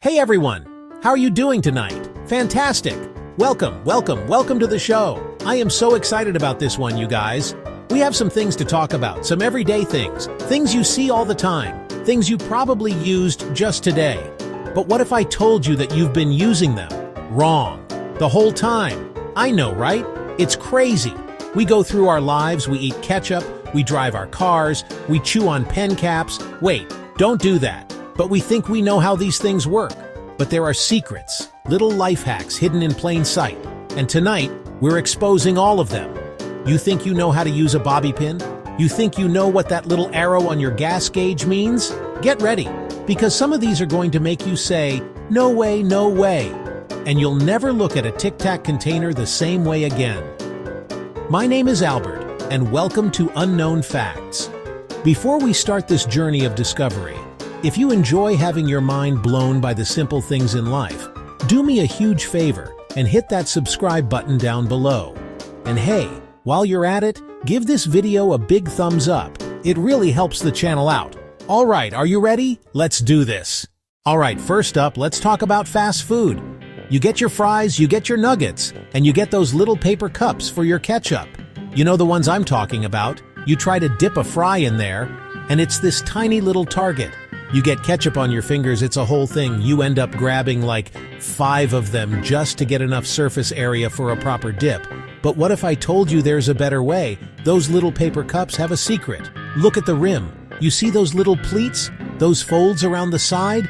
Hey everyone! How are you doing tonight? Fantastic! Welcome to the show. I am so excited about this one, you guys. We have some things to talk about, some everyday things you see all the time, things you probably used just today. But what if I told you that you've been using them wrong the whole time? I know, right? It's crazy. We go through our lives, we eat ketchup, we drive our cars, we chew on pen caps. Wait, don't do that. But we think we know how these things work. But there are secrets, little life hacks hidden in plain sight. And tonight, we're exposing all of them. You think you know how to use a bobby pin? You think you know what that little arrow on your gas gauge means? Get ready, because some of these are going to make you say, "No way, no way." And you'll never look at a Tic Tac container the same way again. My name is Albert, and welcome to Unknown Facts. Before we start this journey of discovery, if you enjoy having your mind blown by the simple things in life, do me a huge favor and hit that subscribe button down below. And hey, while you're at it, give this video a big thumbs up. It really helps the channel out. Alright, are you ready? Let's do this. Alright, first up, let's talk about fast food. You get your fries, you get your nuggets, and you get those little paper cups for your ketchup. You know the ones I'm talking about. You try to dip a fry in there, and it's this tiny little target. You get ketchup on your fingers, it's a whole thing. You end up grabbing like 5 of them just to get enough surface area for a proper dip. But what if I told you there's a better way? Those little paper cups have a secret. Look at the rim. You see those little pleats? Those folds around the side?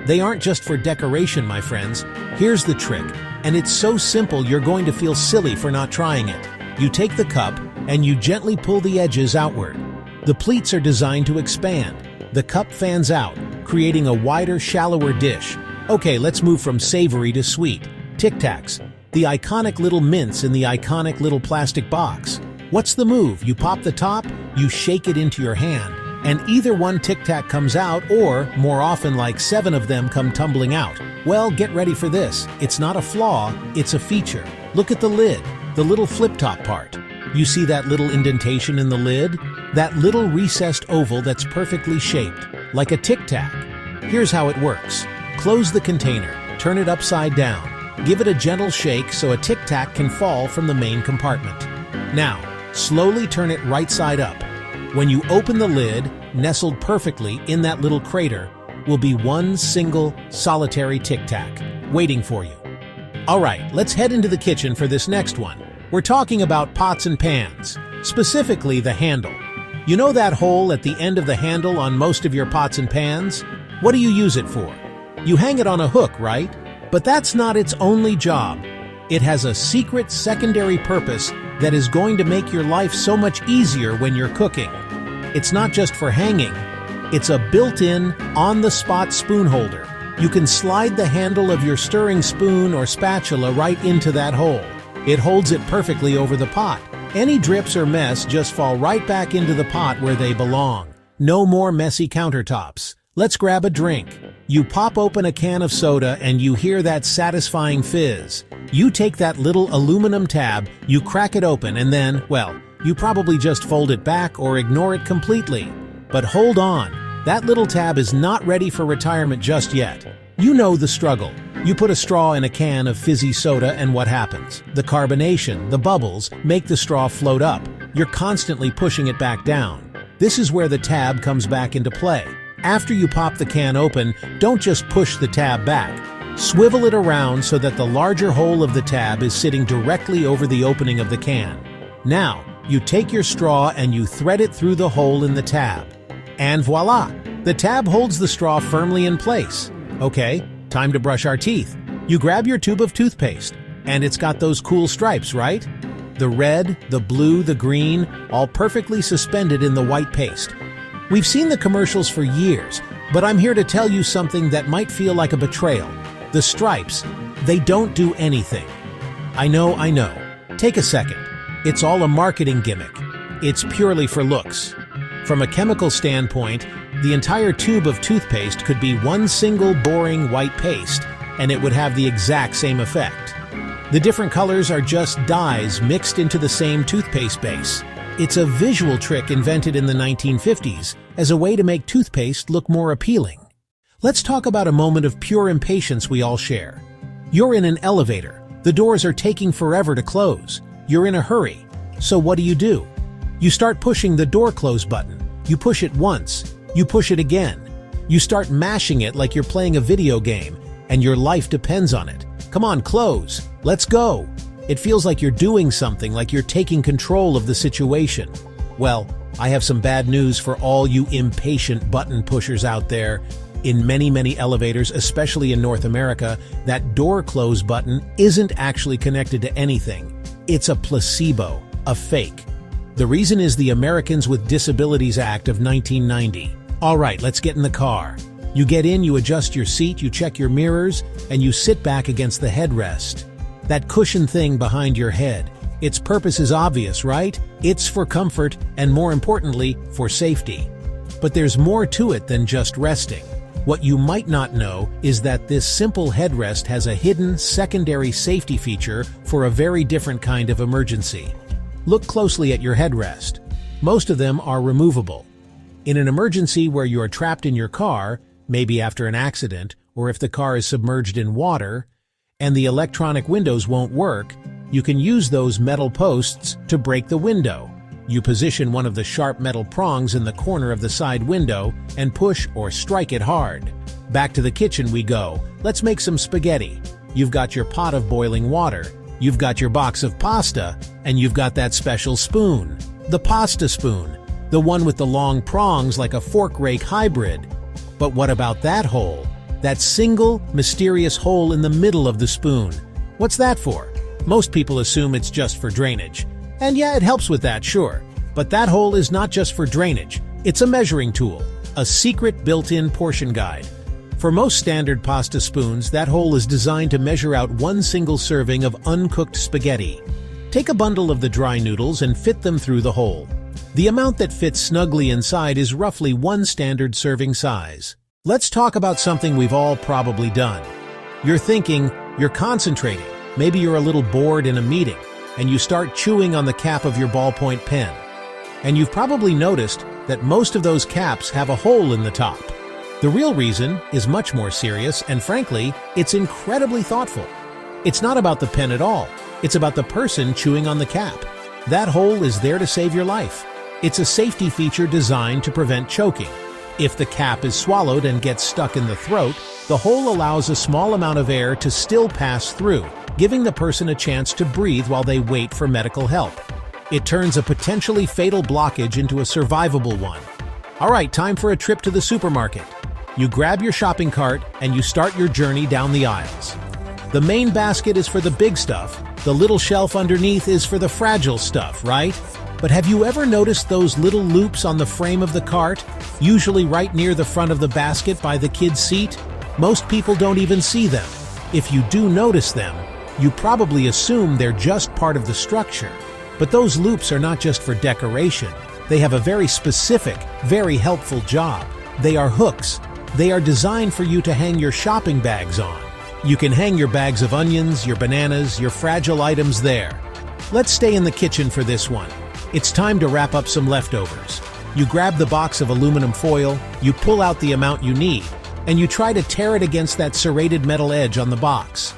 They aren't just for decoration, my friends. Here's the trick, and it's so simple you're going to feel silly for not trying it. You take the cup, and you gently pull the edges outward. The pleats are designed to expand. The cup fans out, creating a wider, shallower dish. Okay, let's move from savory to sweet. Tic Tacs, the iconic little mints in the iconic little plastic box. What's the move? You pop the top, you shake it into your hand, and either one Tic Tac comes out, or, more often like 7 of them come tumbling out. Well, get ready for this. It's not a flaw, it's a feature. Look at the lid, the little flip-top part. You see that little indentation in the lid? That little recessed oval that's perfectly shaped, like a Tic Tac. Here's how it works. Close the container, turn it upside down. Give it a gentle shake so a Tic Tac can fall from the main compartment. Now, slowly turn it right side up. When you open the lid, nestled perfectly in that little crater, will be one single, solitary Tic Tac, waiting for you. Alright, let's head into the kitchen for this next one. We're talking about pots and pans, specifically the handle. You know that hole at the end of the handle on most of your pots and pans? What do you use it for? You hang it on a hook, right? But that's not its only job. It has a secret secondary purpose that is going to make your life so much easier when you're cooking. It's not just for hanging. It's a built-in, on-the-spot spoon holder. You can slide the handle of your stirring spoon or spatula right into that hole. It holds it perfectly over the pot. Any drips or mess just fall right back into the pot where they belong. No more messy countertops. Let's grab a drink. You pop open a can of soda and you hear that satisfying fizz. You take that little aluminum tab, you crack it open, and then, well, you probably just fold it back or ignore it completely. But hold on, that little tab is not ready for retirement just yet. You know the struggle. You put a straw in a can of fizzy soda and what happens? The carbonation, the bubbles, make the straw float up. You're constantly pushing it back down. This is where the tab comes back into play. After you pop the can open, don't just push the tab back. Swivel it around so that the larger hole of the tab is sitting directly over the opening of the can. Now, you take your straw and you thread it through the hole in the tab. And voila! The tab holds the straw firmly in place. Okay, time to brush our teeth. You grab your tube of toothpaste, and it's got those cool stripes, right? The red, the blue, the green, all perfectly suspended in the white paste. We've seen the commercials for years, but I'm here to tell you something that might feel like a betrayal. The stripes, they don't do anything. I know. Take a second. It's all a marketing gimmick. It's purely for looks. From a chemical standpoint, the entire tube of toothpaste could be one single boring white paste, and it would have the exact same effect. The different colors are just dyes mixed into the same toothpaste base. It's a visual trick invented in the 1950s as a way to make toothpaste look more appealing. Let's talk about a moment of pure impatience we all share. You're in an elevator. The doors are taking forever to close. You're in a hurry. So what do? You start pushing the door close button. You push it once. You push it again. You start mashing it like you're playing a video game, and your life depends on it. Come on, close. Let's go. It feels like you're doing something, like you're taking control of the situation. Well, I have some bad news for all you impatient button pushers out there. In many elevators, especially in North America, that door close button isn't actually connected to anything. It's a placebo, a fake. The reason is the Americans with Disabilities Act of 1990. All right, let's get in the car. You get in, you adjust your seat, you check your mirrors, and you sit back against the headrest. That cushion thing behind your head. Its purpose is obvious, right? It's for comfort and, more importantly, for safety. But there's more to it than just resting. What you might not know is that this simple headrest has a hidden secondary safety feature for a very different kind of emergency. Look closely at your headrest. Most of them are removable. In an emergency where you're trapped in your car, maybe after an accident, or if the car is submerged in water, and the electronic windows won't work, you can use those metal posts to break the window. You position one of the sharp metal prongs in the corner of the side window and push or strike it hard. Back to the kitchen we go. Let's make some spaghetti. You've got your pot of boiling water, you've got your box of pasta, and you've got that special spoon. The pasta spoon, the one with the long prongs like a fork rake hybrid. But what about that hole? That single, mysterious hole in the middle of the spoon. What's that for? Most people assume it's just for drainage. And yeah, it helps with that, sure. But that hole is not just for drainage. It's a measuring tool, a secret built-in portion guide. For most standard pasta spoons, that hole is designed to measure out one single serving of uncooked spaghetti. Take a bundle of the dry noodles and fit them through the hole. The amount that fits snugly inside is roughly one standard serving size. Let's talk about something we've all probably done. You're thinking, you're concentrating, maybe you're a little bored in a meeting, and you start chewing on the cap of your ballpoint pen. And you've probably noticed that most of those caps have a hole in the top. The real reason is much more serious, and frankly, it's incredibly thoughtful. It's not about the pen at all. It's about the person chewing on the cap. That hole is there to save your life. It's a safety feature designed to prevent choking. If the cap is swallowed and gets stuck in the throat, the hole allows a small amount of air to still pass through, giving the person a chance to breathe while they wait for medical help. It turns a potentially fatal blockage into a survivable one. All right, time for a trip to the supermarket. You grab your shopping cart and you start your journey down the aisles. The main basket is for the big stuff. The little shelf underneath is for the fragile stuff, right? But have you ever noticed those little loops on the frame of the cart, usually right near the front of the basket by the kid's seat? Most people don't even see them. If you do notice them, you probably assume they're just part of the structure. But those loops are not just for decoration. They have a very specific, very helpful job. They are hooks. They are designed for you to hang your shopping bags on. You can hang your bags of onions, your bananas, your fragile items there. Let's stay in the kitchen for this one. It's time to wrap up some leftovers. You grab the box of aluminum foil, you pull out the amount you need, and you try to tear it against that serrated metal edge on the box.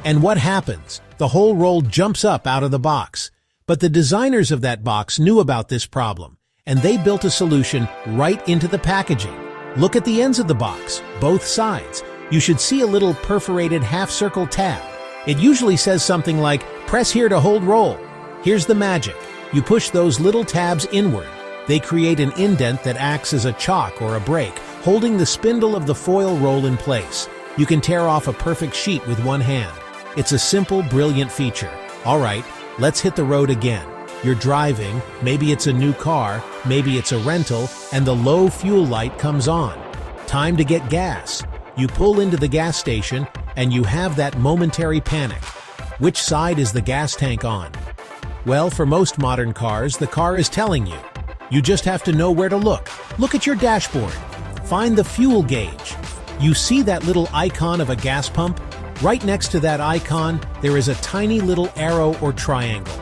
And what happens? The whole roll jumps up out of the box. But the designers of that box knew about this problem, and they built a solution right into the packaging. Look at the ends of the box, both sides. You should see a little perforated half-circle tab. It usually says something like, "Press here to hold roll." Here's the magic. You push those little tabs inward. They create an indent that acts as a chock or a brake, holding the spindle of the foil roll in place. You can tear off a perfect sheet with one hand. It's a simple, brilliant feature. All right, let's hit the road again. You're driving, maybe it's a new car, maybe it's a rental, and the low fuel light comes on. Time to get gas. You pull into the gas station, and you have that momentary panic. Which side is the gas tank on? Well, for most modern cars, the car is telling you. You just have to know where to look. Look at your dashboard. Find the fuel gauge. You see that little icon of a gas pump? Right next to that icon, there is a tiny little arrow or triangle.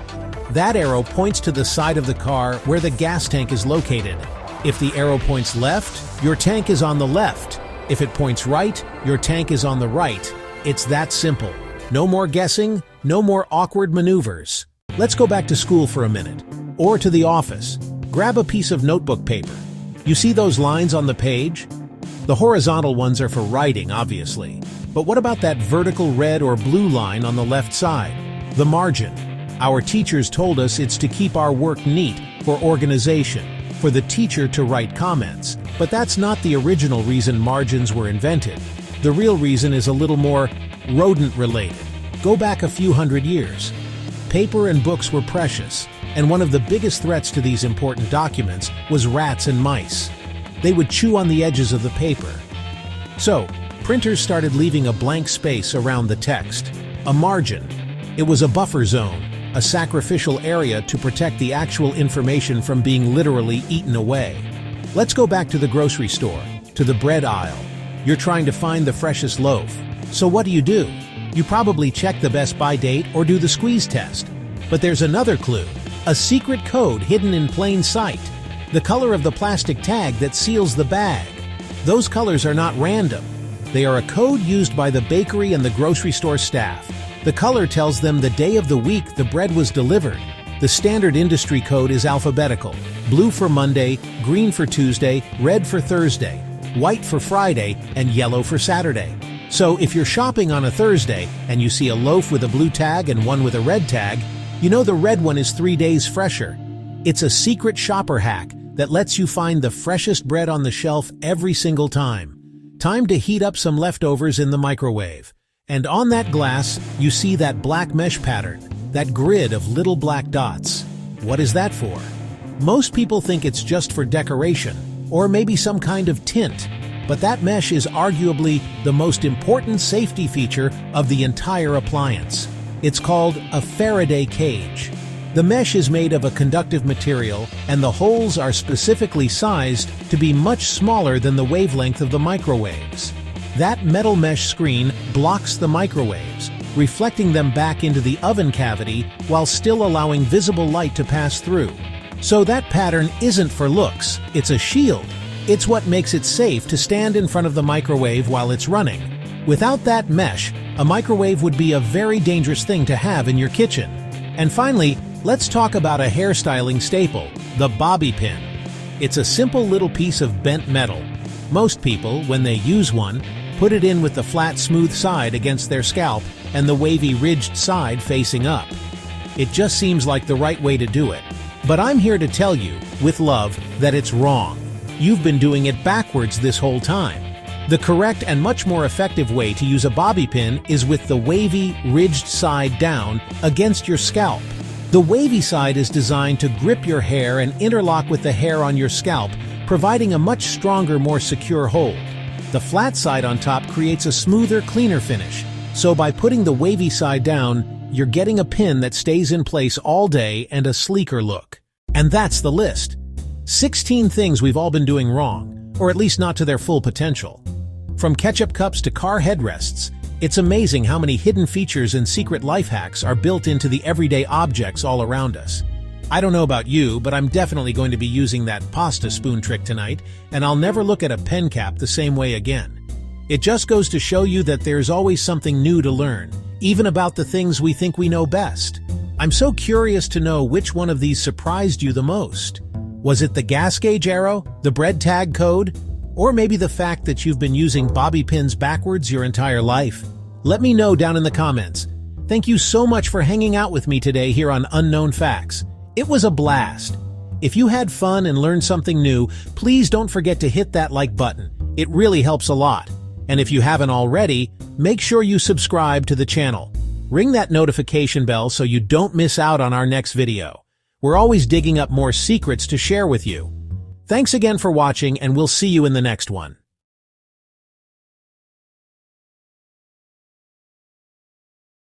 That arrow points to the side of the car where the gas tank is located. If the arrow points left, your tank is on the left. If it points right, your tank is on the right. It's that simple. No more guessing, no more awkward maneuvers. Let's go back to school for a minute, or to the office. Grab a piece of notebook paper. You see those lines on the page? The horizontal ones are for writing, obviously. But what about that vertical red or blue line on the left side? The margin. Our teachers told us it's to keep our work neat, for organization, for the teacher to write comments. But that's not the original reason margins were invented. The real reason is a little more rodent-related. Go back a few hundred years. Paper and books were precious, and one of the biggest threats to these important documents was rats and mice. They would chew on the edges of the paper. So, printers started leaving a blank space around the text, a margin. It was a buffer zone, a sacrificial area to protect the actual information from being literally eaten away. Let's go back to the grocery store, to the bread aisle. You're trying to find the freshest loaf. So what do? You probably check the best by date or do the squeeze test. But there's another clue, a secret code hidden in plain sight. The color of the plastic tag that seals the bag. Those colors are not random. They are a code used by the bakery and the grocery store staff. The color tells them the day of the week the bread was delivered. The standard industry code is alphabetical. Blue for Monday, green for Tuesday, red for Thursday, white for Friday, and yellow for Saturday. So if you're shopping on a Thursday and you see a loaf with a blue tag and one with a red tag, you know the red one is 3 days fresher. It's a secret shopper hack that lets you find the freshest bread on the shelf every single time. Time to heat up some leftovers in the microwave. And on that glass, you see that black mesh pattern, that grid of little black dots. What is that for? Most people think it's just for decoration, or maybe some kind of tint. But that mesh is arguably the most important safety feature of the entire appliance. It's called a Faraday cage. The mesh is made of a conductive material, and the holes are specifically sized to be much smaller than the wavelength of the microwaves. That metal mesh screen blocks the microwaves, reflecting them back into the oven cavity while still allowing visible light to pass through. So that pattern isn't for looks, it's a shield. It's what makes it safe to stand in front of the microwave while it's running. Without that mesh, a microwave would be a very dangerous thing to have in your kitchen. And finally, let's talk about a hairstyling staple, the bobby pin. It's a simple little piece of bent metal. Most people, when they use one, put it in with the flat, smooth side against their scalp and the wavy, ridged side facing up. It just seems like the right way to do it. But I'm here to tell you, with love, that it's wrong. You've been doing it backwards this whole time. The correct and much more effective way to use a bobby pin is with the wavy, ridged side down against your scalp. The wavy side is designed to grip your hair and interlock with the hair on your scalp, providing a much stronger, more secure hold. The flat side on top creates a smoother, cleaner finish. So by putting the wavy side down, you're getting a pin that stays in place all day and a sleeker look. And that's the list. 16 things we've all been doing wrong, or at least not to their full potential. From ketchup cups to car headrests, it's amazing how many hidden features and secret life hacks are built into the everyday objects all around us. I don't know about you, but I'm definitely going to be using that pasta spoon trick tonight, and I'll never look at a pen cap the same way again. It just goes to show you that there's always something new to learn, even about the things we think we know best. I'm so curious to know which one of these surprised you the most. Was it the gas gauge arrow, the bread tag code, or maybe the fact that you've been using bobby pins backwards your entire life? Let me know down in the comments. Thank you so much for hanging out with me today here on Unknown Facts. It was a blast. If you had fun and learned something new, please don't forget to hit that like button. It really helps a lot. And if you haven't already, make sure you subscribe to the channel. Ring that notification bell so you don't miss out on our next video. We're always digging up more secrets to share with you. Thanks again for watching, and we'll see you in the next one.